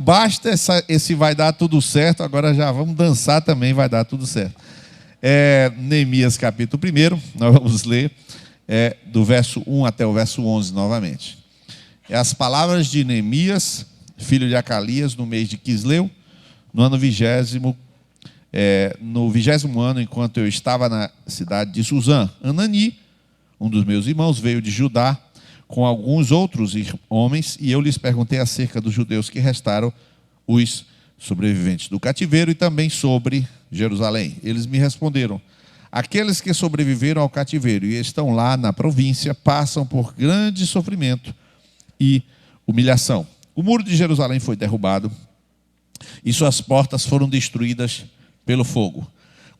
Basta esse vai dar tudo certo, agora já vamos dançar também, vai dar tudo certo. Neemias capítulo 1, nós vamos ler do verso 1 até o verso 11 novamente. As palavras de Neemias, filho de Acalias, no mês de Quisleu, no ano 20º, no 20º ano, enquanto eu estava na cidade de Suzã. Anani, um dos meus irmãos, veio de Judá com alguns outros homens, e eu lhes perguntei acerca dos judeus que restaram, os sobreviventes do cativeiro, e também sobre Jerusalém. Eles me responderam: aqueles que sobreviveram ao cativeiro e estão lá na província passam por grande sofrimento e humilhação. O muro de Jerusalém foi derrubado e suas portas foram destruídas pelo fogo.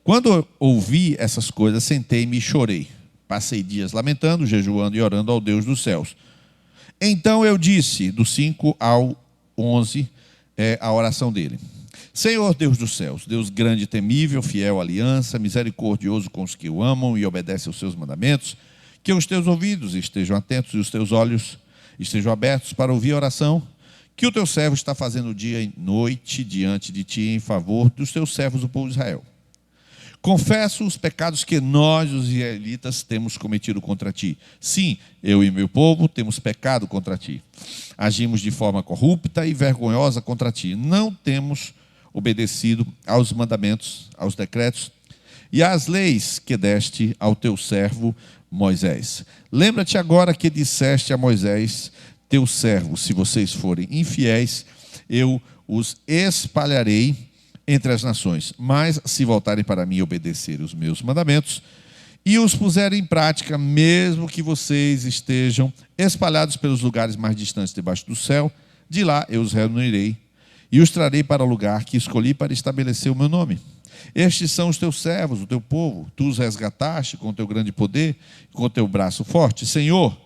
Quando eu ouvi essas coisas, sentei-me e chorei. Passei dias lamentando, jejuando e orando ao Deus dos céus. Então eu disse, do 5 ao 11, a oração dele: Senhor Deus dos céus, Deus grande e temível, fiel à aliança, misericordioso com os que o amam e obedecem aos seus mandamentos, que os teus ouvidos estejam atentos e os teus olhos estejam abertos para ouvir a oração que o teu servo está fazendo dia e noite diante de ti em favor dos teus servos, o povo de Israel. Confesso os pecados que nós, os israelitas, temos cometido contra ti. Sim, eu e meu povo temos pecado contra ti. Agimos de forma corrupta e vergonhosa contra ti. Não temos obedecido aos mandamentos, aos decretos e às leis que deste ao teu servo Moisés. Lembra-te agora que disseste a Moisés, teu servo: se vocês forem infiéis, eu os espalharei entre as nações, mas se voltarem para mim e obedecerem os meus mandamentos e os puserem em prática, mesmo que vocês estejam espalhados pelos lugares mais distantes debaixo do céu, de lá eu os reunirei e os trarei para o lugar que escolhi para estabelecer o meu nome. Estes são os teus servos, o teu povo, tu os resgataste com o teu grande poder, com o teu braço forte. Senhor,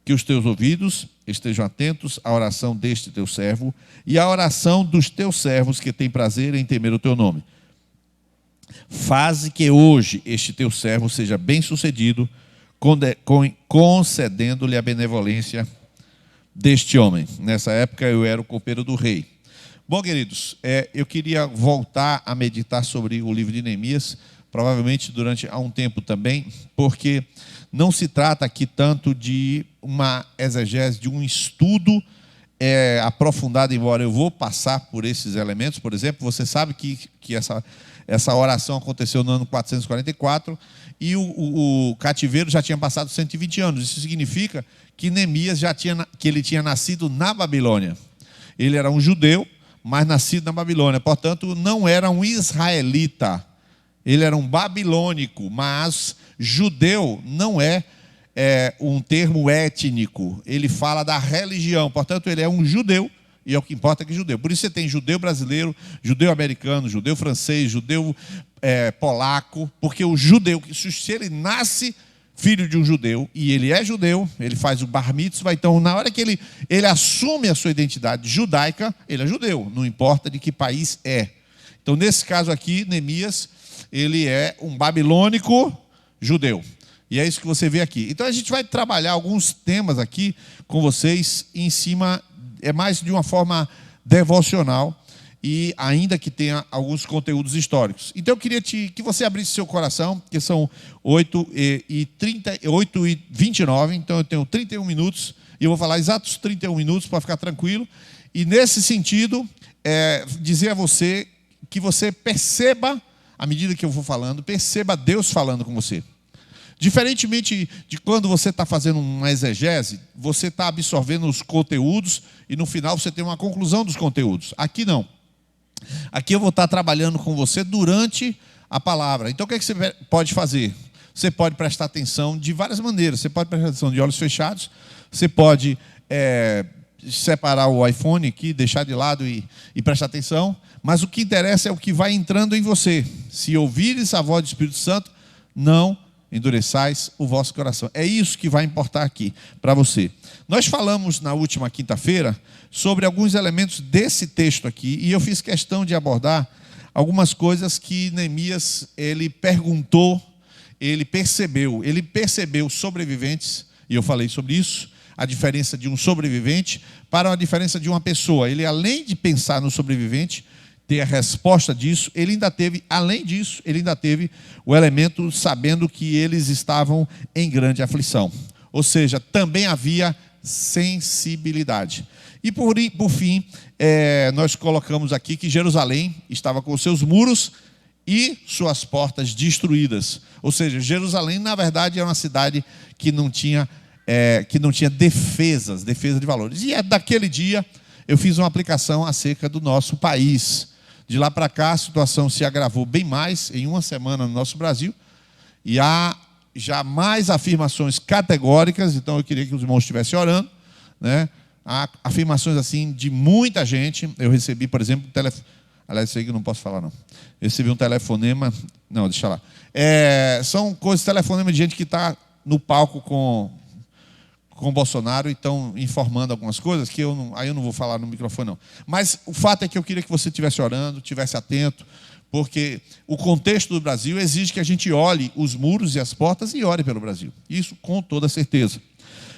que os teus ouvidos estejam atentos à oração deste teu servo e à oração dos teus servos que têm prazer em temer o teu nome. Faze que hoje este teu servo seja bem-sucedido, concedendo-lhe a benevolência deste homem. Nessa época eu era o copeiro do rei. Bom, queridos, eu queria voltar a meditar sobre o livro de Neemias, provavelmente durante há um tempo também, porque não se trata aqui tanto de uma exegese, de um estudo aprofundado, embora eu vou passar por esses elementos. Por exemplo, você sabe que essa oração aconteceu no ano 444 e o cativeiro já tinha passado 120 anos. Isso significa que Neemias ele tinha nascido na Babilônia. Ele era um judeu, mas nascido na Babilônia. Portanto, não era um israelita. Ele era um babilônico, mas judeu não é um termo étnico. Ele fala da religião. Portanto, ele é um judeu, e é o que importa que é judeu. Por isso você tem judeu brasileiro, judeu americano, judeu francês, judeu polaco, porque o judeu, se ele nasce filho de um judeu, e ele é judeu, ele faz o bar mitzvah, então na hora que ele assume a sua identidade judaica, ele é judeu, não importa de que país é. Então, nesse caso aqui, Neemias, ele é um babilônico judeu. E é isso que você vê aqui. Então a gente vai trabalhar alguns temas aqui com vocês em cima, mais de uma forma devocional, e ainda que tenha alguns conteúdos históricos. Então eu queria que você abrisse seu coração, que são 8h29, então eu tenho 31 minutos, e eu vou falar exatos 31 minutos para ficar tranquilo. E nesse sentido, dizer a você que você perceba, à medida que eu vou falando, perceba Deus falando com você. Diferentemente de quando você está fazendo uma exegese, você está absorvendo os conteúdos e no final você tem uma conclusão dos conteúdos. Aqui não. Aqui eu vou estar trabalhando com você durante a palavra. Então o que é que você pode fazer? Você pode prestar atenção de várias maneiras. Você pode prestar atenção de olhos fechados, você pode separar o iPhone aqui, deixar de lado e prestar atenção. Mas o que interessa é o que vai entrando em você. Se ouvires a voz do Espírito Santo, não endureçais o vosso coração. É isso que vai importar aqui para você. Nós falamos na última quinta-feira sobre alguns elementos desse texto aqui, e eu fiz questão de abordar algumas coisas que Neemias, ele perguntou, ele percebeu sobreviventes, e eu falei sobre isso, a diferença de um sobrevivente para a diferença de uma pessoa. Ele, além de pensar no sobrevivente, ter a resposta disso, ele ainda teve, além disso, ele ainda teve o elemento sabendo que eles estavam em grande aflição. Ou seja, também havia sensibilidade. E por fim, nós colocamos aqui que Jerusalém estava com os seus muros e suas portas destruídas. Ou seja, Jerusalém, na verdade, era uma cidade que não tinha defesa de valores. E daquele dia, eu fiz uma aplicação acerca do nosso país. De lá para cá, a situação se agravou bem mais em uma semana no nosso Brasil. E há já mais afirmações categóricas, então eu queria que os irmãos estivessem orando, né? Há afirmações assim de muita gente. Eu recebi, por exemplo, aliás, isso aí que eu não posso falar, não. Eu recebi um telefonema. Não, deixa lá. São coisas, telefonema de gente que está no palco com Bolsonaro e estão informando algumas coisas que aí eu não vou falar no microfone, não. Mas o fato é que eu queria que você estivesse orando, estivesse atento, porque o contexto do Brasil exige que a gente olhe os muros e as portas e ore pelo Brasil. Isso com toda certeza.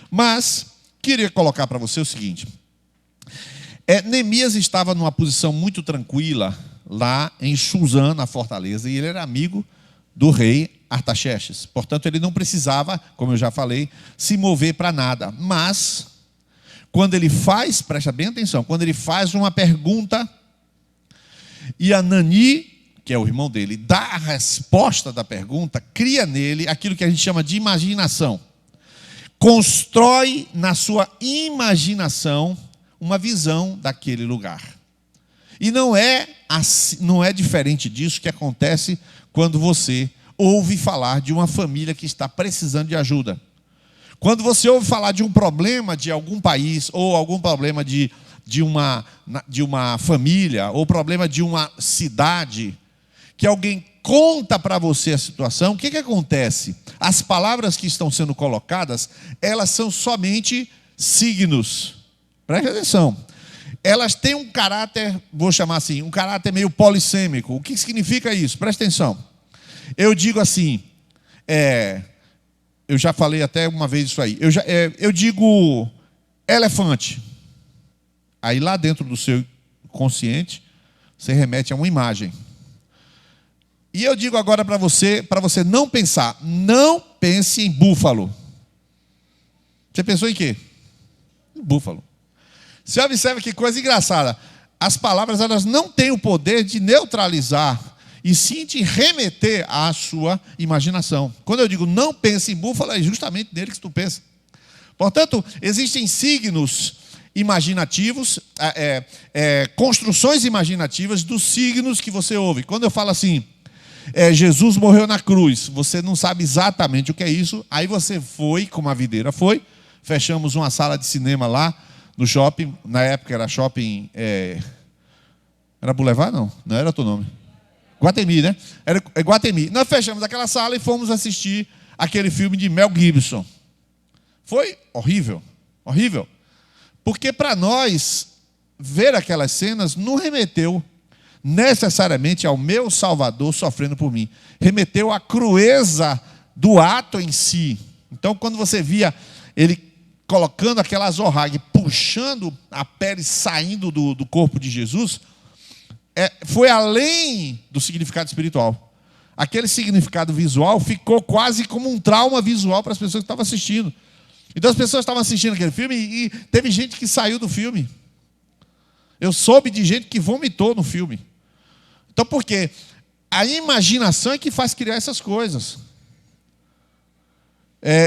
Mas queria colocar para você o seguinte. Neemias estava numa posição muito tranquila lá em Suzã, na fortaleza, e ele era amigo do rei Artaxerxes. Portanto, ele não precisava, como eu já falei, se mover para nada. Mas, quando ele faz, presta bem atenção, quando ele faz uma pergunta e Anani, que é o irmão dele, dá a resposta da pergunta, cria nele aquilo que a gente chama de imaginação. Constrói na sua imaginação uma visão daquele lugar. E não é diferente disso que acontece quando você ouve falar de uma família que está precisando de ajuda. Quando você ouve falar de um problema de algum país, ou algum problema de uma família, ou problema de uma cidade, que alguém conta para você a situação, o que acontece? As palavras que estão sendo colocadas, elas são somente signos. Preste atenção. Elas têm um caráter, vou chamar assim, um caráter meio polissêmico. O que significa isso? Preste atenção. Eu digo assim, eu já falei até uma vez isso aí. Eu digo elefante. Aí lá dentro do seu consciente, você remete a uma imagem. E eu digo agora para você não pensar. Não pense em búfalo. Você pensou em quê? Em búfalo. Você observa que coisa engraçada. As palavras, elas não têm o poder de neutralizar e sim de remeter à sua imaginação. Quando eu digo não pense em búfalo, é justamente nele que tu pensa. Portanto, existem signos imaginativos, construções imaginativas dos signos que você ouve. Quando eu falo assim, Jesus morreu na cruz, você não sabe exatamente o que é isso, aí você foi, como a videira foi, fechamos uma sala de cinema lá no shopping, na época era shopping, era Boulevard? Não era outro nome. Guatemi, né? Era Guatemi. Nós fechamos aquela sala e fomos assistir aquele filme de Mel Gibson. Foi horrível, horrível. Porque para nós, ver aquelas cenas não remeteu necessariamente ao meu Salvador sofrendo por mim. Remeteu à crueza do ato em si. Então, quando você via ele colocando aquela azorrague, puxando a pele saindo do corpo de Jesus, foi além do significado espiritual. Aquele significado visual ficou quase como um trauma visual para as pessoas que estavam assistindo. Então as pessoas estavam assistindo aquele filme e teve gente que saiu do filme. Eu soube de gente que vomitou no filme. Então por quê? A imaginação é que faz criar essas coisas.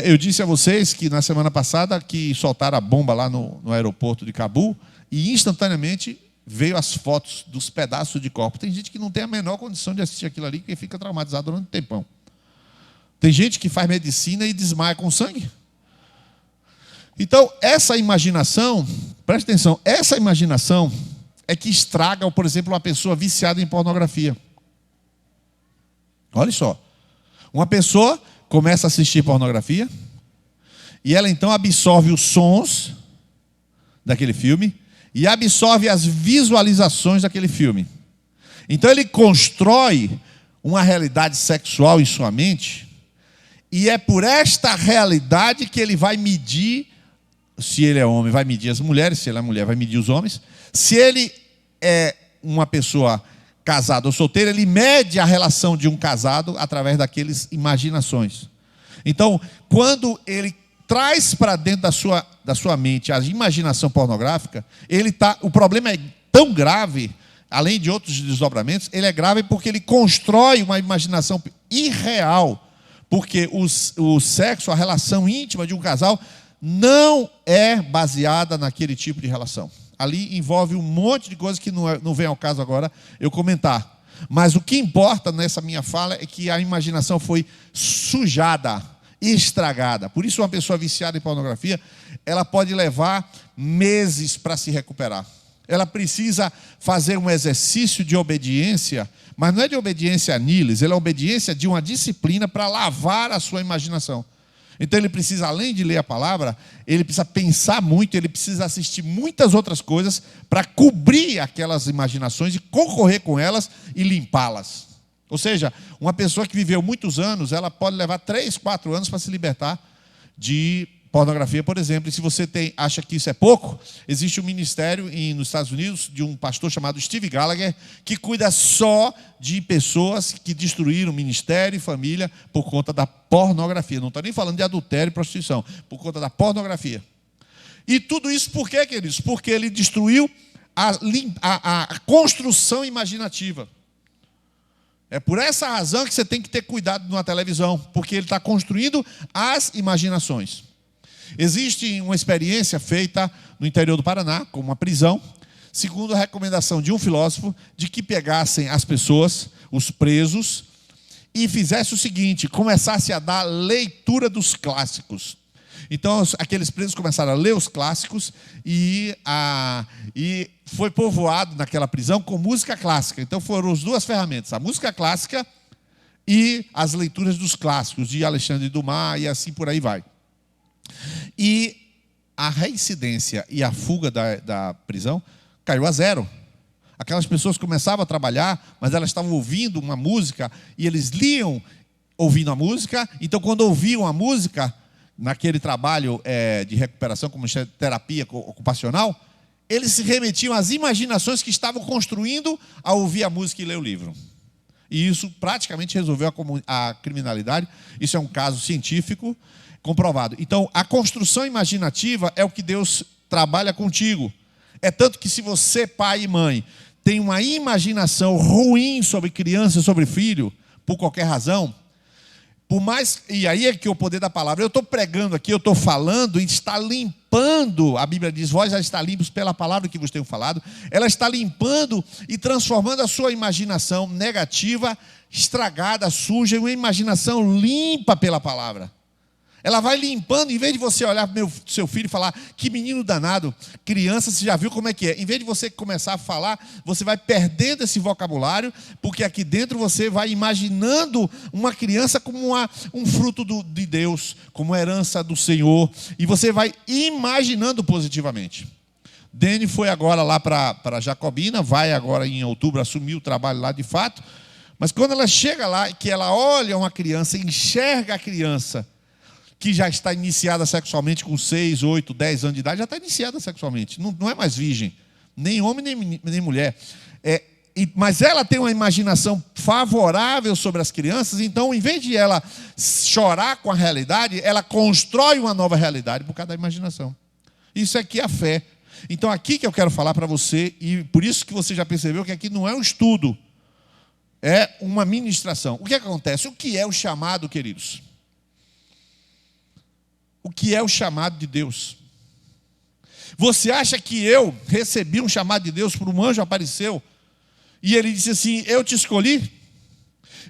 Eu disse a vocês que na semana passada que soltaram a bomba lá no aeroporto de Cabul e instantaneamente veio as fotos dos pedaços de corpo. Tem gente que não tem a menor condição de assistir aquilo ali porque fica traumatizado durante um tempão. Tem gente que faz medicina e desmaia com sangue. Então, essa imaginação, preste atenção, essa imaginação é que estraga, por exemplo, uma pessoa viciada em pornografia. Olha só. Uma pessoa começa a assistir pornografia e ela então absorve os sons daquele filme e absorve as visualizações daquele filme. Então ele constrói uma realidade sexual em sua mente e é por esta realidade que ele vai medir se ele é homem, vai medir as mulheres, se ele é mulher, vai medir os homens. Se ele é uma pessoa casada ou solteira, ele mede a relação de um casado através daquelas imaginações. Então, quando ele traz para dentro da sua mente a imaginação pornográfica, o problema é tão grave, além de outros desdobramentos, ele é grave porque ele constrói uma imaginação irreal, porque o sexo, a relação íntima de um casal, não é baseada naquele tipo de relação. Ali envolve um monte de coisas que não vem ao caso agora eu comentar. Mas o que importa nessa minha fala é que a imaginação foi sujada, estragada. Por isso, uma pessoa viciada em pornografia, ela pode levar meses para se recuperar. Ela precisa fazer um exercício de obediência, mas não é de obediência a Niles, ela é obediência de uma disciplina para lavar a sua imaginação. Então ele precisa, além de ler a palavra, ele precisa pensar muito, ele precisa assistir muitas outras coisas para cobrir aquelas imaginações e concorrer com elas e limpá-las. Ou seja, uma pessoa que viveu muitos anos, ela pode levar 3, 4 anos para se libertar de pornografia, por exemplo. E se você acha que isso é pouco, existe um ministério nos Estados Unidos de um pastor chamado Steve Gallagher, que cuida só de pessoas que destruíram ministério e família por conta da pornografia. Não estou nem falando de adultério e prostituição, por conta da pornografia. E tudo isso por quê, queridos? Porque ele destruiu a construção imaginativa. É por essa razão que você tem que ter cuidado numa televisão, porque ele está construindo as imaginações. Existe uma experiência feita no interior do Paraná, com uma prisão, segundo a recomendação de um filósofo, de que pegassem as pessoas, os presos, e fizesse o seguinte, começasse a dar leitura dos clássicos. Então, aqueles presos começaram a ler os clássicos e foi povoado naquela prisão com música clássica. Então, foram as duas ferramentas, a música clássica e as leituras dos clássicos, de Alexandre Dumas e assim por aí vai. E a reincidência e a fuga da prisão caiu a zero. Aquelas pessoas começavam a trabalhar, mas elas estavam ouvindo uma música e eles liam ouvindo a música. Então, quando ouviam a música, naquele trabalho de recuperação, como terapia ocupacional, eles se remetiam às imaginações que estavam construindo ao ouvir a música e ler o livro. E isso praticamente resolveu a criminalidade. Isso é um caso científico comprovado. Então, a construção imaginativa é o que Deus trabalha contigo. É tanto que se você, pai e mãe, tem uma imaginação ruim sobre criança, sobre filho, por qualquer razão, e aí é que o poder da palavra, eu estou pregando aqui, eu estou falando e está limpando, a Bíblia diz, vós já está limpos pela palavra que vos tenho falado, ela está limpando e transformando a sua imaginação negativa, estragada, suja, em uma imaginação limpa pela palavra. Ela vai limpando, em vez de você olhar para o seu filho e falar, que menino danado, criança, você já viu como é que é. Em vez de você começar a falar, você vai perdendo esse vocabulário, porque aqui dentro você vai imaginando uma criança como um fruto de Deus, como herança do Senhor, e você vai imaginando positivamente. Dene foi agora lá para Jacobina, vai agora em outubro assumir o trabalho lá de fato, mas quando ela chega lá, que ela olha uma criança, enxerga a criança, que já está iniciada sexualmente com 6, 8, 10 anos de idade, já está iniciada sexualmente, não é mais virgem, nem homem nem mulher. Mas ela tem uma imaginação favorável sobre as crianças, então, em vez de ela chorar com a realidade, ela constrói uma nova realidade por causa da imaginação. Isso aqui é a fé. Então, aqui que eu quero falar para você, e por isso que você já percebeu que aqui não é um estudo, é uma ministração. O que acontece? O que é o chamado, queridos? O que é o chamado de Deus? Você acha que eu recebi um chamado de Deus, por um anjo apareceu, e ele disse assim, eu te escolhi?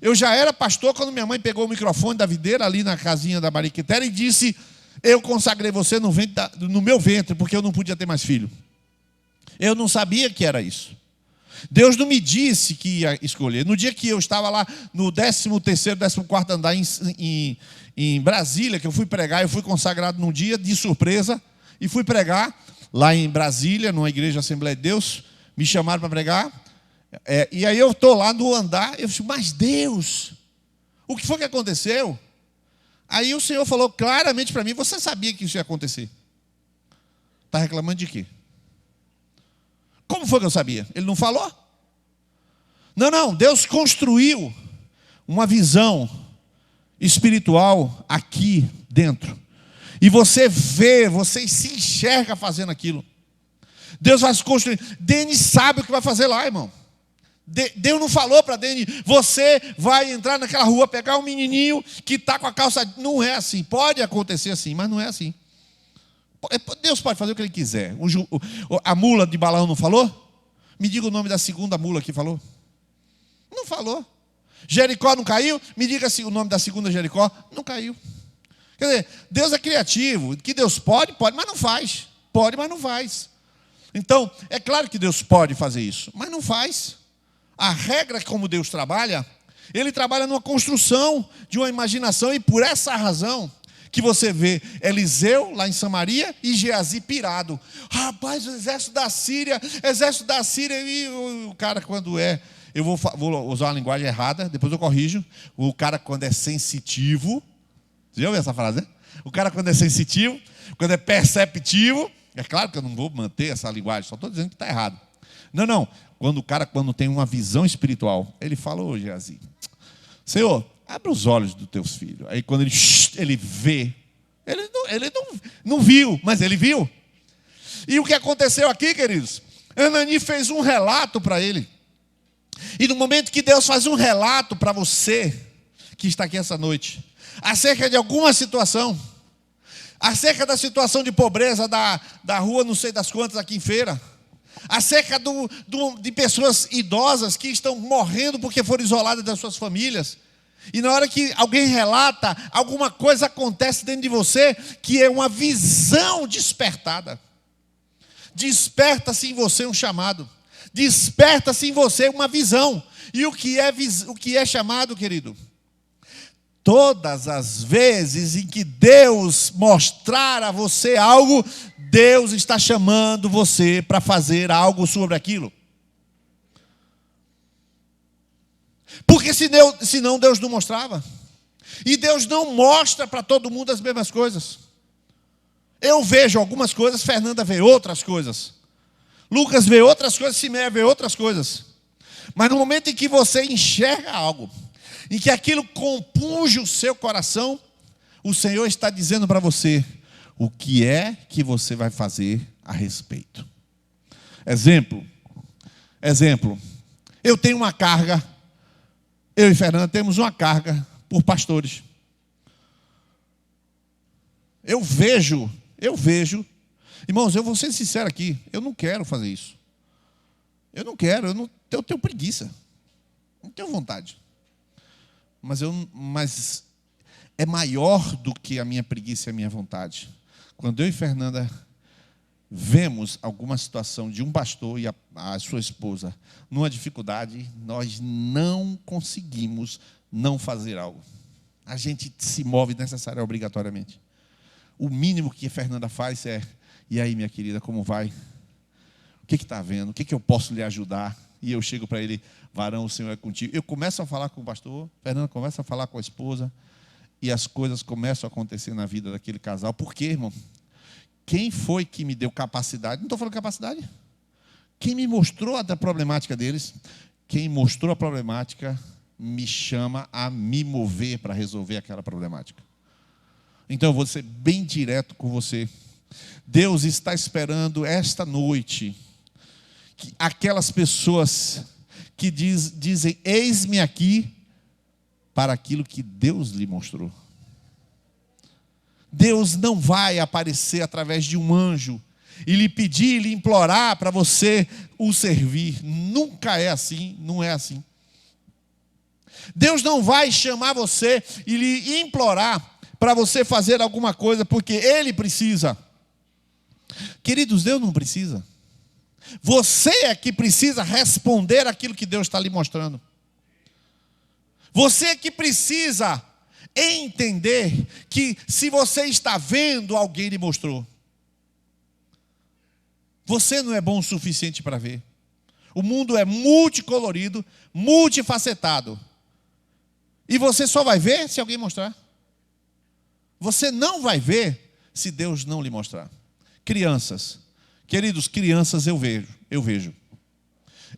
Eu já era pastor quando minha mãe pegou o microfone da videira ali na casinha da Mariquitera e disse, eu consagrei você no meu ventre, porque eu não podia ter mais filho. Eu não sabia que era isso. Deus não me disse que ia escolher. No dia que eu estava lá no 13º, 14º andar em Brasília, que eu fui pregar, eu fui consagrado num dia de surpresa, e fui pregar lá em Brasília, numa igreja Assembleia de Deus, me chamaram para pregar, e aí eu estou lá no andar, eu disse, mas Deus, o que foi que aconteceu? Aí o Senhor falou claramente para mim, você sabia que isso ia acontecer. Está reclamando de quê? Como foi que eu sabia? Ele não falou? Não, Deus construiu uma visão espiritual aqui dentro. E você vê, você se enxerga fazendo aquilo. Deus vai se construir. Denis sabe o que vai fazer lá, irmão. Deus não falou para Denis, você vai entrar naquela rua, pegar um menininho que está com a calça. Não é assim. Pode acontecer assim, mas não é assim. Deus pode fazer o que Ele quiser. A mula de Balaão não falou? Me diga o nome da segunda mula que falou. Não falou. Jericó não caiu? Me diga o nome da segunda Jericó. Não caiu. Quer dizer, Deus é criativo. Que Deus pode, mas não faz. Pode, mas não faz. Então, é claro que Deus pode fazer isso, mas não faz. A regra como Deus trabalha, Ele trabalha numa construção de uma imaginação, e por essa razão que você vê Eliseu lá em Samaria e Geazi pirado. Rapaz, o exército da Síria, e o cara quando é... Eu vou usar uma linguagem errada, depois eu corrijo. O cara quando é sensitivo... Você já ouviu essa frase, né? O cara quando é sensitivo, quando é perceptivo... É claro que eu não vou manter essa linguagem, só estou dizendo que está errado. Não. Quando o cara quando tem uma visão espiritual, ele fala, ô Geazi, Senhor, abre os olhos dos teus filhos. Aí quando ele vê, ele não viu, mas ele viu. E o que aconteceu aqui, queridos? Anani fez um relato para ele. E no momento que Deus faz um relato para você, que está aqui essa noite, acerca de alguma situação, acerca da situação de pobreza da rua não sei das quantas aqui em Feira, acerca de pessoas idosas que estão morrendo porque foram isoladas das suas famílias, e na hora que alguém relata, alguma coisa acontece dentro de você, que é uma visão despertada. Desperta-se em você um chamado, desperta-se em você uma visão. E o que é chamado, querido? Todas as vezes em que Deus mostrar a você algo, Deus está chamando você para fazer algo sobre aquilo. Porque senão Deus não mostrava. E Deus não mostra para todo mundo as mesmas coisas. Eu vejo algumas coisas, Fernanda vê outras coisas. Lucas vê outras coisas, Simeia vê outras coisas. Mas no momento em que você enxerga algo, em que aquilo compunge o seu coração, o Senhor está dizendo para você o que é que você vai fazer a respeito. Exemplo. Eu tenho uma carga, eu e Fernanda temos uma carga por pastores. Eu vejo, irmãos, eu vou ser sincero aqui, eu não quero fazer isso. Eu tenho preguiça, não tenho vontade. Mas é maior do que a minha preguiça e a minha vontade. Quando eu e Fernanda vemos alguma situação de um pastor e a sua esposa numa dificuldade, nós não conseguimos não fazer algo. A gente se move necessário obrigatoriamente. O mínimo que a Fernanda faz é: e aí, minha querida, como vai? O que está vendo? O que eu posso lhe ajudar? E eu chego para ele: varão, o Senhor é contigo. Eu começo a falar com o pastor, Fernanda começa a falar com a esposa, e as coisas começam a acontecer na vida daquele casal. Por quê, irmão? Quem foi que me deu capacidade? Não estou falando capacidade. Quem me mostrou a problemática deles? Quem mostrou a problemática me chama a me mover para resolver aquela problemática. Então eu vou ser bem direto com você. Deus está esperando esta noite que aquelas pessoas que dizem: eis-me aqui, para aquilo que Deus lhe mostrou. Deus não vai aparecer através de um anjo e lhe pedir, lhe implorar para você o servir. Nunca é assim, não é assim. Deus não vai chamar você e lhe implorar para você fazer alguma coisa porque Ele precisa. Queridos, Deus não precisa. Você é que precisa responder aquilo que Deus está lhe mostrando. Você é que precisa entender que se você está vendo, alguém lhe mostrou. Você não é bom o suficiente para ver. O mundo é multicolorido, multifacetado. E você só vai ver se alguém mostrar. Você não vai ver se Deus não lhe mostrar. Crianças, Queridos, crianças eu vejo.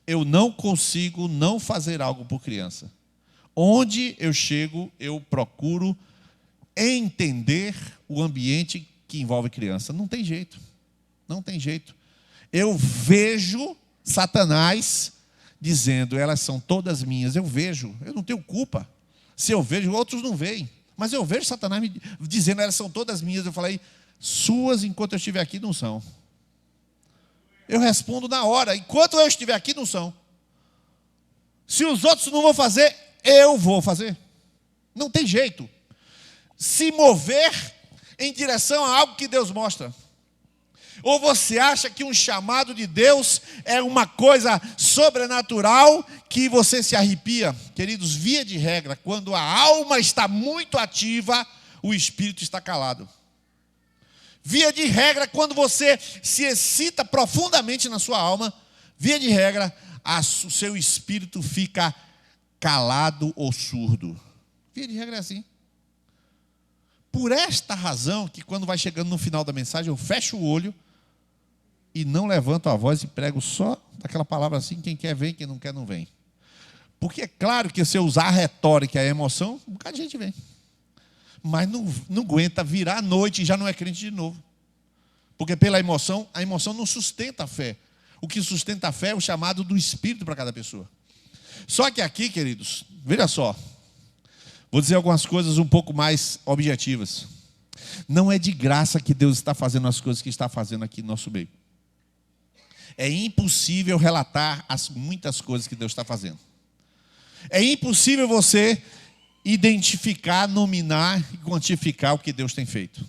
Eu não consigo não fazer algo por criança. Onde eu chego, eu procuro entender o ambiente que envolve criança. Não tem jeito. Não tem jeito. Eu vejo Satanás dizendo, elas são todas minhas. Eu vejo, eu não tenho culpa. Se eu vejo, outros não veem. Mas eu vejo Satanás me dizendo, elas são todas minhas. Eu falei, suas enquanto eu estiver aqui não são. Eu respondo na hora, enquanto eu estiver aqui não são. Se os outros não vão fazer, eu vou fazer. Não tem jeito. Se mover em direção a algo que Deus mostra. Ou você acha que um chamado de Deus é uma coisa sobrenatural que você se arrepia? Queridos, via de regra, quando a alma está muito ativa, o espírito está calado. Via de regra, quando você se excita profundamente na sua alma, via de regra, o seu espírito fica calado ou surdo. Via de regra é assim. Por esta razão, que quando vai chegando no final da mensagem, eu fecho o olho e não levanto a voz e prego só daquela palavra assim, quem quer vem, quem não quer não vem. Porque é claro que se eu usar a retórica e a emoção, um bocado de gente vem. Mas não aguenta virar à noite e já não é crente de novo. Porque pela emoção, a emoção não sustenta a fé. O que sustenta a fé é o chamado do Espírito para cada pessoa. Só que aqui, queridos, veja só. Vou dizer algumas coisas um pouco mais objetivas. Não é de graça que Deus está fazendo as coisas que está fazendo aqui no nosso meio. É impossível relatar as muitas coisas que Deus está fazendo. É impossível você identificar, nominar e quantificar o que Deus tem feito.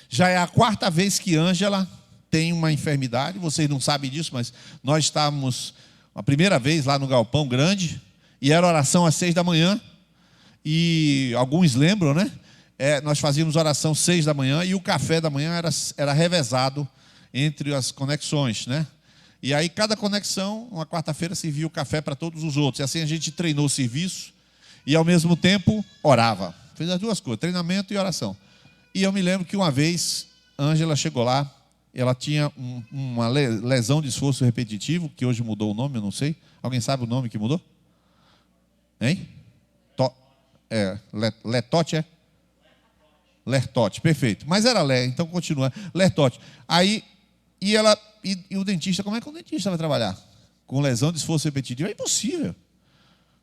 Já é a 4ª vez que Ângela tem uma enfermidade. Vocês não sabem disso, mas nós estávamos a primeira vez lá no Galpão Grande e era oração às 6 da manhã. E alguns lembram, né? Nós fazíamos oração às 6 da manhã e o café da manhã era revezado entre as conexões, né? E aí cada conexão, uma quarta-feira, servia o café para todos os outros. E assim a gente treinou o serviço e ao mesmo tempo orava. Fez as duas coisas, treinamento e oração. E eu me lembro que uma vez, Ângela chegou lá, ela tinha uma lesão de esforço repetitivo, que hoje mudou o nome, eu não sei. Alguém sabe o nome que mudou? Hein? Letote, é? Lertote, perfeito. Mas era então continua. Lertote. Aí, e o dentista, como é que o dentista vai trabalhar? Com lesão de esforço repetitivo? É impossível.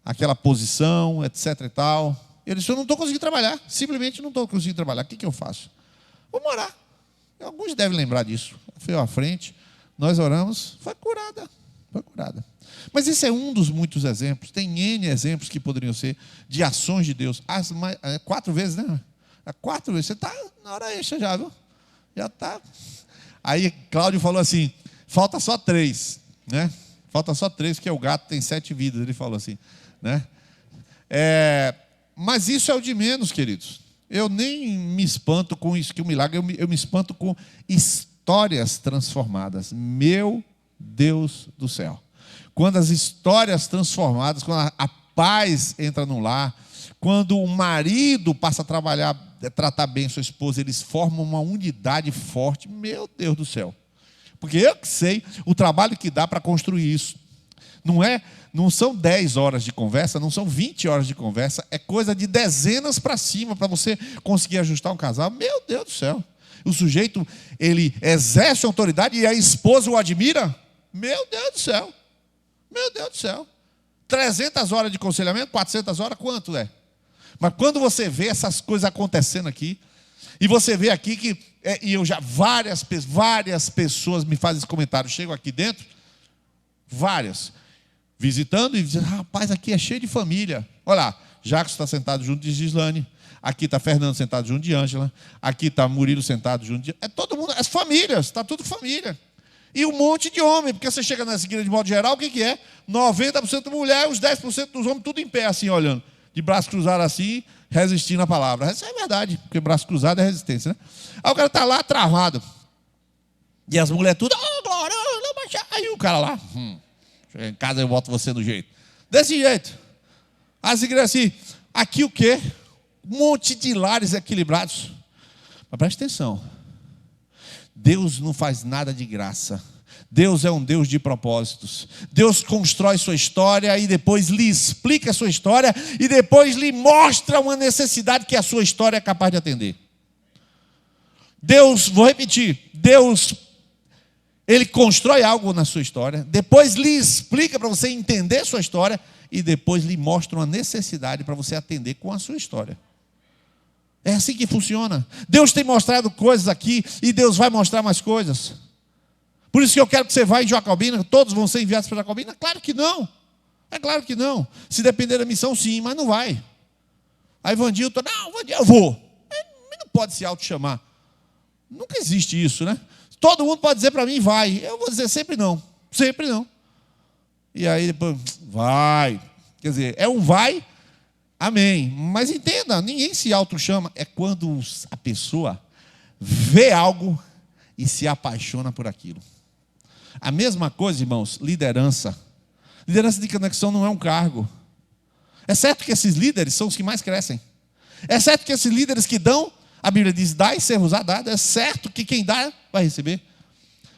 Aquela posição, etc e tal. Eu disse, eu não estou conseguindo trabalhar. Simplesmente não estou conseguindo trabalhar. O que eu faço? Vamos orar. Alguns devem lembrar disso. Foi à frente, nós oramos, foi curada. Foi curada. Mas esse é um dos muitos exemplos. Tem N exemplos que poderiam ser de ações de Deus. 4 vezes, né? 4 vezes. Você está na hora extra já, viu? Já está. Aí Cláudio falou assim, falta só 3, né? Falta só 3, porque o gato tem 7 vidas, ele falou assim, né? Mas isso é o de menos, queridos. Eu nem me espanto com isso, que o milagre, eu me espanto com histórias transformadas. Meu Deus do céu. Quando as histórias transformadas, quando a paz entra no lar, quando o marido passa a tratar bem sua esposa, eles formam uma unidade forte. Meu Deus do céu. Porque eu que sei o trabalho que dá para construir isso. Não são 10 horas de conversa, não são 20 horas de conversa, é coisa de dezenas para cima para você conseguir ajustar um casal. Meu Deus do céu. O sujeito, ele exerce autoridade e a esposa o admira. Meu Deus do céu. Meu Deus do céu. 300 horas de aconselhamento, 400 horas, quanto é? Mas quando você vê essas coisas acontecendo aqui, e você vê aqui que, várias pessoas me fazem esse comentário, chegam aqui dentro, várias, visitando e dizendo, rapaz, aqui é cheio de família. Olha lá, Jacques está sentado junto de Gislane, aqui está Fernando sentado junto de Ângela, aqui está Murilo sentado junto de... É todo mundo, as famílias, está tudo família. E um monte de homem, porque você chega nessa igreja de modo geral, o que é? 90% mulher, os 10% dos homens, tudo em pé, assim, olhando. De braço cruzado assim, resistindo à palavra. Isso é verdade, porque braço cruzado é resistência, né? Aí o cara está lá travado. E as mulheres tudo, glória, não baixar. Aí o cara lá, chega em casa eu boto você no jeito. Desse jeito. As igrejas assim, aqui o quê? Um monte de lares equilibrados. Mas preste atenção. Deus não faz nada de graça. Deus é um Deus de propósitos. Deus constrói sua história e depois lhe explica a sua história e depois lhe mostra uma necessidade que a sua história é capaz de atender. Deus, vou repetir, Deus, Ele constrói algo na sua história, depois lhe explica para você entender sua história e depois lhe mostra uma necessidade para você atender com a sua história. É assim que funciona. Deus tem mostrado coisas aqui e Deus vai mostrar mais coisas. Por isso que eu quero que você vá em Jacobina. Todos vão ser enviados para Jacobina? Claro que não. É claro que não. Se depender da missão, sim, mas não vai. Aí Vandilton, não, eu vou. Mas não pode se auto-chamar. Nunca existe isso, né? Todo mundo pode dizer para mim, vai. Eu vou dizer sempre não. Sempre não. E aí depois, vai. Quer dizer, é um vai, amém. Mas entenda, ninguém se auto-chama. É quando a pessoa vê algo e se apaixona por aquilo. A mesma coisa, irmãos, liderança. Liderança de conexão não é um cargo. É certo que esses líderes são os que mais crescem. É certo que esses líderes que dão, a Bíblia diz, dá e ser-vos-á dado. É certo que quem dá vai receber.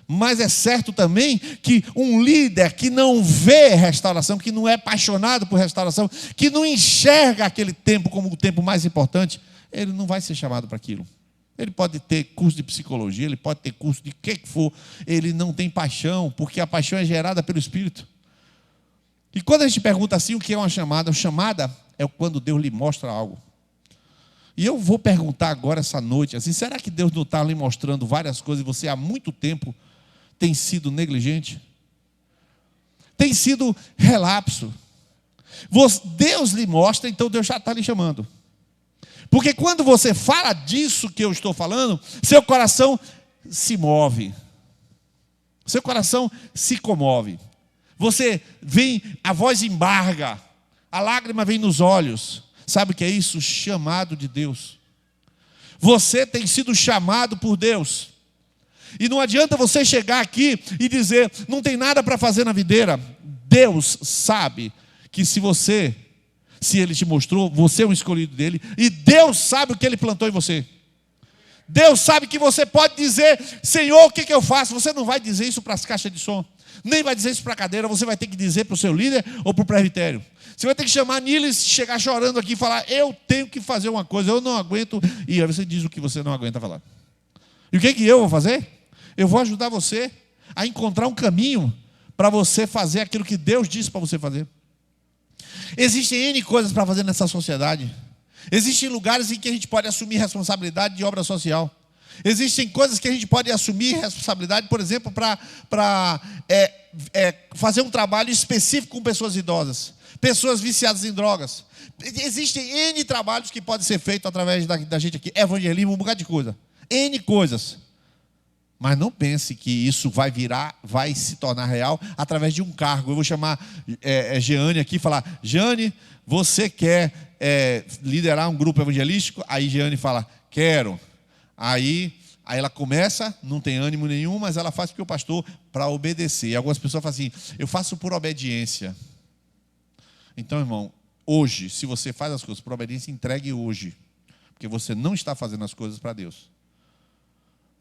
Mas é certo também que um líder que não vê restauração, que não é apaixonado por restauração, que não enxerga aquele tempo como o tempo mais importante, ele não vai ser chamado para aquilo. Ele pode ter curso de psicologia, ele pode ter curso de que for, ele não tem paixão, porque a paixão é gerada pelo Espírito. E quando a gente pergunta assim, o que é uma chamada? A chamada é quando Deus lhe mostra algo. E eu vou perguntar agora essa noite, assim, será que Deus não está lhe mostrando várias coisas e você há muito tempo tem sido negligente? Tem sido relapso? Deus lhe mostra, então Deus já está lhe chamando. Porque quando você fala disso que eu estou falando, seu coração se move. Seu coração se comove. Você vem, a voz embarga, a lágrima vem nos olhos. Sabe o que é isso? Chamado de Deus. Você tem sido chamado por Deus. E não adianta você chegar aqui e dizer, não tem nada para fazer na videira. Deus sabe que se Ele te mostrou, você é um escolhido dele, e Deus sabe o que Ele plantou em você. Deus sabe que você pode dizer, Senhor, o que eu faço? Você não vai dizer isso para as caixas de som, nem vai dizer isso para a cadeira, você vai ter que dizer para o seu líder ou para o presbitério. Você vai ter que chamar Nilo e chegar chorando aqui e falar, eu tenho que fazer uma coisa, eu não aguento, e aí você diz o que você não aguenta falar. E o que eu vou fazer? Eu vou ajudar você a encontrar um caminho para você fazer aquilo que Deus disse para você fazer. Existem N coisas para fazer nessa sociedade. Existem lugares em que a gente pode assumir responsabilidade de obra social. Existem coisas que a gente pode assumir responsabilidade, por exemplo, para fazer um trabalho específico com pessoas idosas, pessoas viciadas em drogas. Existem N trabalhos que podem ser feitos através da gente aqui, evangelismo, um bocado de coisa. N coisas. Mas não pense que isso vai se tornar real através de um cargo. Eu vou chamar Jeane aqui e falar, Jeane, você quer liderar um grupo evangelístico? Aí Jeane fala, quero. Aí ela começa, não tem ânimo nenhum, mas ela faz porque o pastor, para obedecer. E algumas pessoas falam assim, eu faço por obediência. Então, irmão, hoje, se você faz as coisas por obediência, entregue hoje. Porque você não está fazendo as coisas para Deus.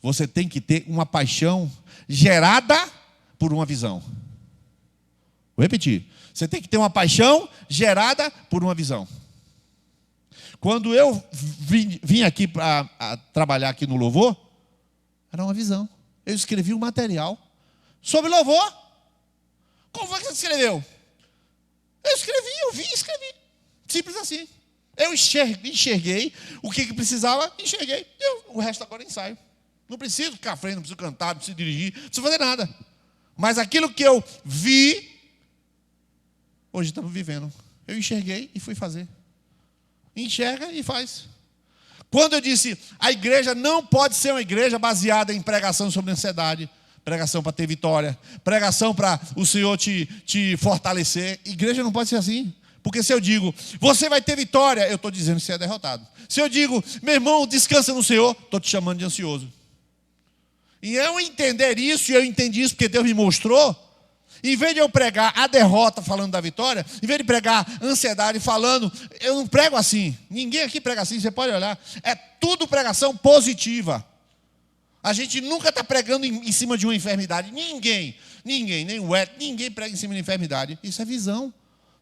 Você tem que ter uma paixão gerada por uma visão. Vou repetir. Você tem que ter uma paixão gerada por uma visão. Quando eu vim aqui para trabalhar aqui no louvor, era uma visão. Eu escrevi um material sobre louvor. Como foi que você escreveu? Eu vi e escrevi. Simples assim. Eu enxerguei o que precisava, enxerguei. O resto agora é ensaio. Não preciso ficar à frente, não preciso cantar, não preciso dirigir, não preciso fazer nada. Mas aquilo que eu vi, hoje estamos vivendo. Eu enxerguei e fui fazer. Enxerga e faz. Quando eu disse, a igreja não pode ser uma igreja baseada em pregação sobre ansiedade, pregação para ter vitória, pregação para o Senhor te fortalecer. Igreja não pode ser assim. Porque se eu digo, você vai ter vitória, eu estou dizendo que você é derrotado. Se eu digo, meu irmão, descansa no Senhor, estou te chamando de ansioso. E eu entender isso, e eu entendi isso porque Deus me mostrou, em vez de eu pregar a derrota falando da vitória, em vez de pregar ansiedade falando, eu não prego assim. Ninguém aqui prega assim, você pode olhar. É tudo pregação positiva. A gente nunca está pregando em cima de uma enfermidade. Ninguém, nem o Ed, ninguém prega em cima de enfermidade. Isso é visão.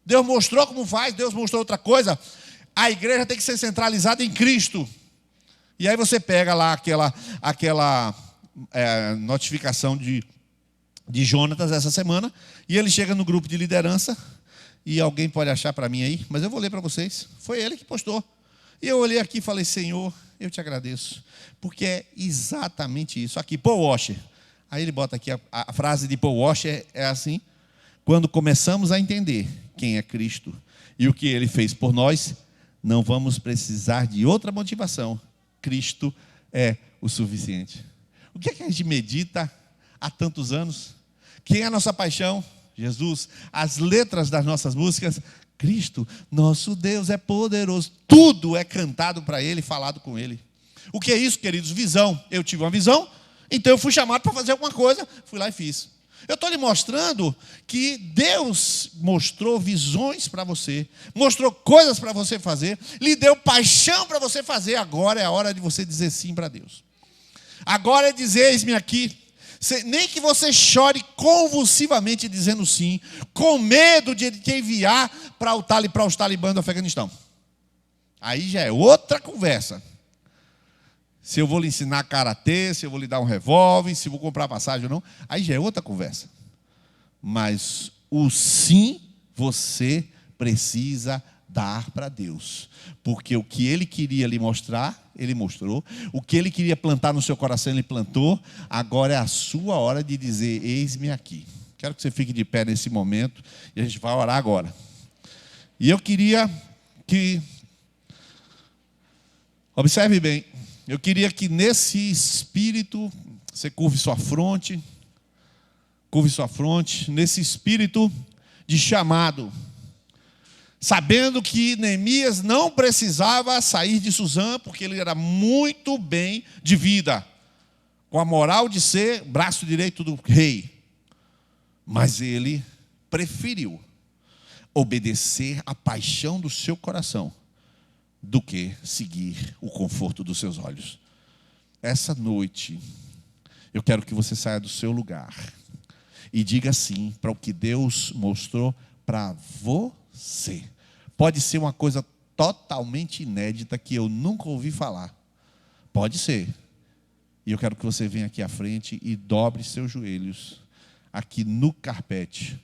Deus mostrou como faz, Deus mostrou outra coisa. A igreja tem que ser centralizada em Cristo. E aí você pega lá aquela notificação de Jonatas essa semana, e ele chega no grupo de liderança, e alguém pode achar para mim aí, mas eu vou ler para vocês. Foi ele que postou. E eu olhei aqui e falei, Senhor, eu te agradeço, porque é exatamente isso. Aqui, Paul Washer. Aí ele bota aqui, a frase de Paul Washer é assim: quando começamos a entender quem é Cristo e o que Ele fez por nós, não vamos precisar de outra motivação. Cristo é o suficiente. O que é que a gente medita há tantos anos? Quem é a nossa paixão? Jesus. As letras das nossas músicas: Cristo, nosso Deus é poderoso. Tudo é cantado para Ele, falado com Ele. O que é isso, queridos? Visão. Eu tive uma visão, então eu fui chamado para fazer alguma coisa, fui lá e fiz. Eu estou lhe mostrando que Deus mostrou visões para você, mostrou coisas para você fazer, lhe deu paixão para você fazer. Agora é a hora de você dizer sim para Deus. Agora é dizer, eis-me aqui. Nem que você chore convulsivamente dizendo sim, com medo de te enviar para os talibãs do Afeganistão. Aí já é outra conversa. Se eu vou lhe ensinar karatê, se eu vou lhe dar um revólver, se eu vou comprar passagem ou não, aí já é outra conversa. Mas o sim você precisa dar para Deus. Porque o que Ele queria lhe mostrar, Ele mostrou. O que Ele queria plantar no seu coração, Ele plantou. Agora é a sua hora de dizer, eis-me aqui. Quero que você fique de pé nesse momento e a gente vai orar agora. E eu queria que... Observe bem. Eu queria que nesse espírito, você curve sua fronte, nesse espírito de chamado, sabendo que Neemias não precisava sair de Suzã, porque ele era muito bem de vida, com a moral de ser braço direito do rei, mas ele preferiu obedecer à paixão do seu coração, do que seguir o conforto dos seus olhos. Essa noite, eu quero que você saia do seu lugar e diga sim para o que Deus mostrou para você. Pode ser uma coisa totalmente inédita que eu nunca ouvi falar. Pode ser. E eu quero que você venha aqui à frente e dobre seus joelhos aqui no carpete.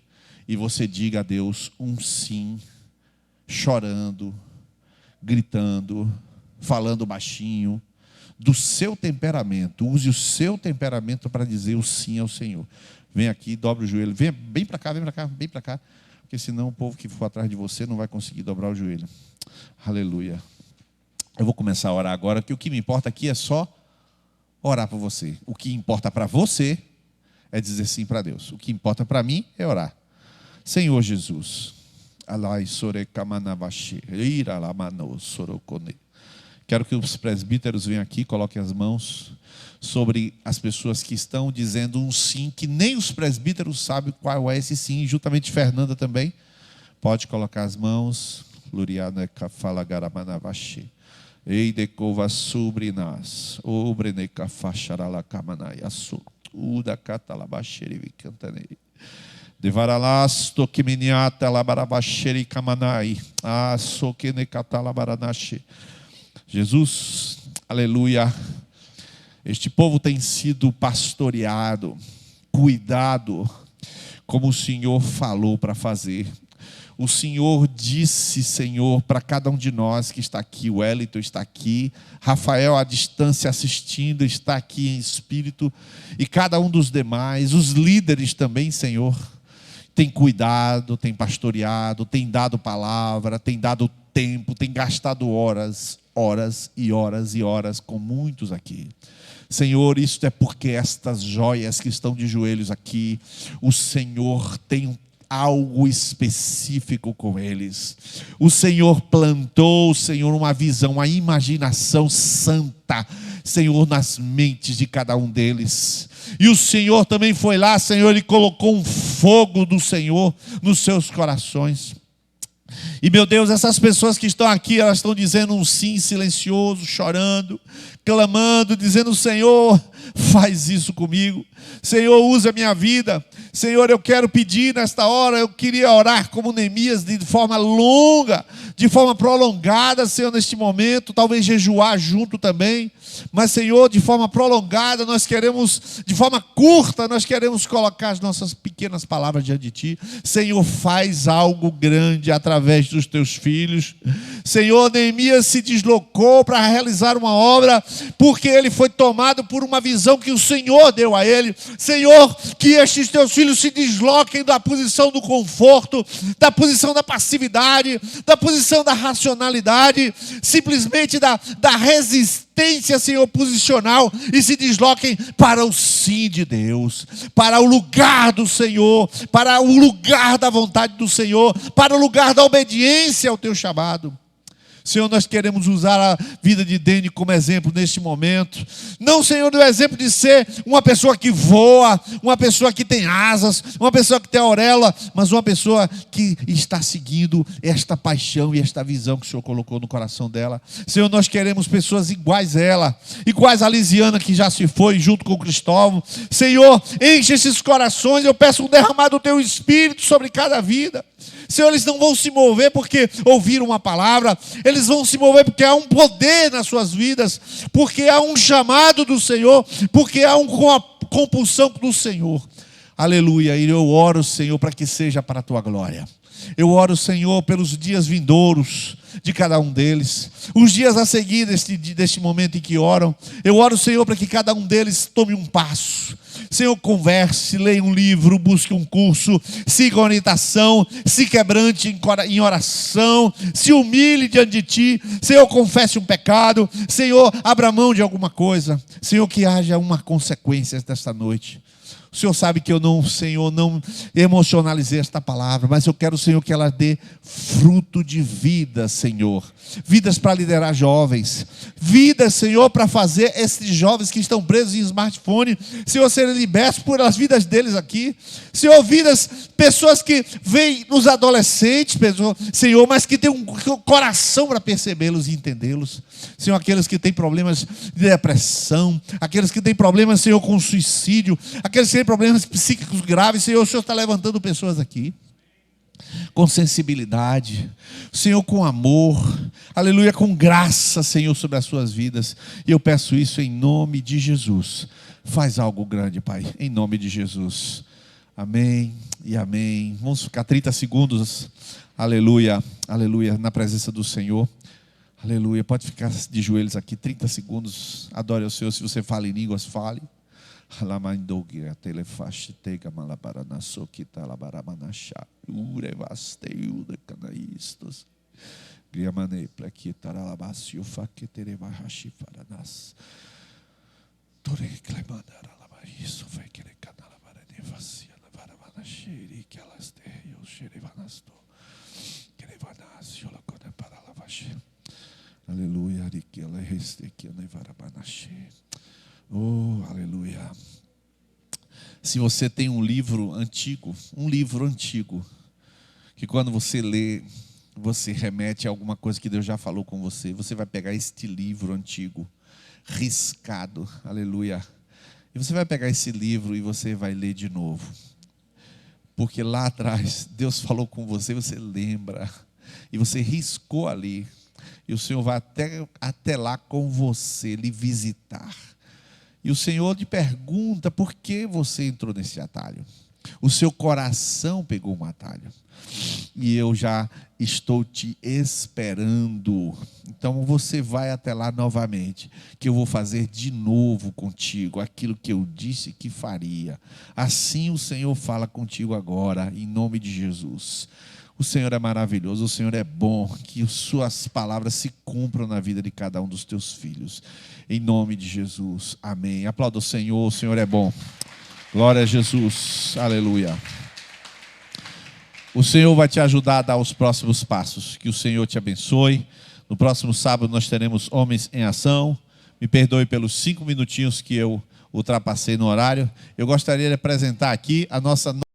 E você diga a Deus um sim, chorando, gritando, falando baixinho, do seu temperamento. Use o seu temperamento para dizer o sim ao Senhor. Vem aqui, dobre o joelho. Vem bem para cá, bem para cá. Porque senão o povo que for atrás de você não vai conseguir dobrar o joelho. Aleluia. Eu vou começar a orar agora, porque o que me importa aqui é só orar por você. O que importa para você é dizer sim para Deus. O que importa para mim é orar. Senhor Jesus, quero que os presbíteros venham aqui, coloquem as mãos sobre as pessoas que estão dizendo um sim, que nem os presbíteros sabem qual é esse sim, juntamente Fernanda também. Pode colocar as mãos. Devaralas tokiminiata labarabasheri kamanai. Sokenekatalabaranashi. Jesus, aleluia. Este povo tem sido pastoreado, cuidado, como o Senhor falou para fazer. O Senhor disse, Senhor, para cada um de nós que está aqui, o Wellington está aqui, Rafael à distância assistindo, está aqui em espírito, e cada um dos demais, os líderes também, Senhor, tem cuidado, tem pastoreado, tem dado palavra, tem dado tempo, tem gastado horas e horas com muitos aqui. Senhor, isso é porque estas joias que estão de joelhos aqui, o Senhor tem algo específico com eles. O Senhor plantou, Senhor, uma visão, uma imaginação santa, Senhor, nas mentes de cada um deles. E o Senhor também foi lá, Senhor, e colocou um fogo do Senhor nos seus corações. E, meu Deus, essas pessoas que estão aqui, elas estão dizendo um sim silencioso, chorando, clamando, dizendo: Senhor, faz isso comigo. Senhor, usa a minha vida. Senhor, eu quero pedir nesta hora, eu queria orar como Neemias, de forma longa, de forma prolongada, Senhor, neste momento, talvez jejuar junto também. Mas, Senhor, de forma prolongada, nós queremos, de forma curta, nós queremos colocar as nossas pequenas palavras diante de Ti. Senhor, faz algo grande através dos Teus filhos. Senhor, Neemias se deslocou para realizar uma obra, porque ele foi tomado por uma visão que o Senhor deu a ele. Senhor, que estes Teus filhos se desloquem da posição do conforto, da posição da passividade, da posição da racionalidade, simplesmente da resistência, Senhor, posicional, e se desloquem para o sim de Deus, para o lugar do Senhor, para o lugar da vontade do Senhor, para o lugar da obediência ao Teu chamado. Senhor, nós queremos usar a vida de Dene como exemplo neste momento. Não, Senhor, do exemplo de ser uma pessoa que voa, uma pessoa que tem asas, uma pessoa que tem auréola, mas uma pessoa que está seguindo esta paixão e esta visão que o Senhor colocou no coração dela. Senhor, nós queremos pessoas iguais a ela, iguais a Lisiana, que já se foi junto com o Cristóvão. Senhor, enche esses corações. Eu peço um derramar do Teu Espírito sobre cada vida. Senhor, eles não vão se mover porque ouviram uma palavra, eles vão se mover porque há um poder nas suas vidas, porque há um chamado do Senhor, porque há uma compulsão do Senhor. Aleluia. E eu oro, Senhor, para que seja para a Tua glória. Eu oro, Senhor, pelos dias vindouros de cada um deles, os dias a seguir deste momento em que oram. Eu oro, Senhor, para que cada um deles tome um passo. Senhor, converse, leia um livro, busque um curso, siga a orientação, se quebrante em oração, se humilhe diante de Ti. Senhor, confesse um pecado. Senhor, abra mão de alguma coisa. Senhor, que haja uma consequência desta noite. O Senhor sabe que eu não, Senhor, não emocionalizei esta palavra, mas eu quero, Senhor, que ela dê fruto de vida, Senhor. Vidas para liderar jovens. Vidas, Senhor, para fazer esses jovens que estão presos em smartphone, Senhor, serem libertos por as vidas deles aqui. Senhor, vidas, pessoas que vêm nos adolescentes, Senhor, mas que têm um coração para percebê-los e entendê-los. Senhor, aqueles que têm problemas de depressão, aqueles que têm problemas, Senhor, com suicídio, aqueles que têm problemas psíquicos graves. Senhor, o Senhor está levantando pessoas aqui com sensibilidade, Senhor, com amor, aleluia, com graça, Senhor, sobre as suas vidas. E eu peço isso em nome de Jesus. Faz algo grande, Pai, em nome de Jesus. Amém e amém. Vamos ficar 30 segundos, aleluia, aleluia, na presença do Senhor. Aleluia, pode ficar de joelhos aqui 30 segundos. Adore ao Senhor. Se você fala em línguas, fale. Aleluia. Oh, aleluia. Se você tem um livro antigo, que quando você lê, você remete a alguma coisa que Deus já falou com você, você vai pegar este livro antigo, riscado, aleluia, e você vai pegar esse livro e você vai ler de novo, porque lá atrás Deus falou com você, você lembra, e você riscou ali, e o Senhor vai até lá com você, lhe visitar. E o Senhor te pergunta por que você entrou nesse atalho. O seu coração pegou um atalho. E eu já estou te esperando. Então você vai até lá novamente, que eu vou fazer de novo contigo aquilo que eu disse que faria. Assim o Senhor fala contigo agora, em nome de Jesus. O Senhor é maravilhoso, o Senhor é bom, que suas palavras se cumpram na vida de cada um dos teus filhos. Em nome de Jesus, amém. Aplauda o Senhor é bom. Glória a Jesus, aleluia. O Senhor vai te ajudar a dar os próximos passos. Que o Senhor te abençoe. No próximo sábado nós teremos Homens em Ação. Me perdoe pelos 5 minutinhos que eu ultrapassei no horário. Eu gostaria de apresentar aqui a nossa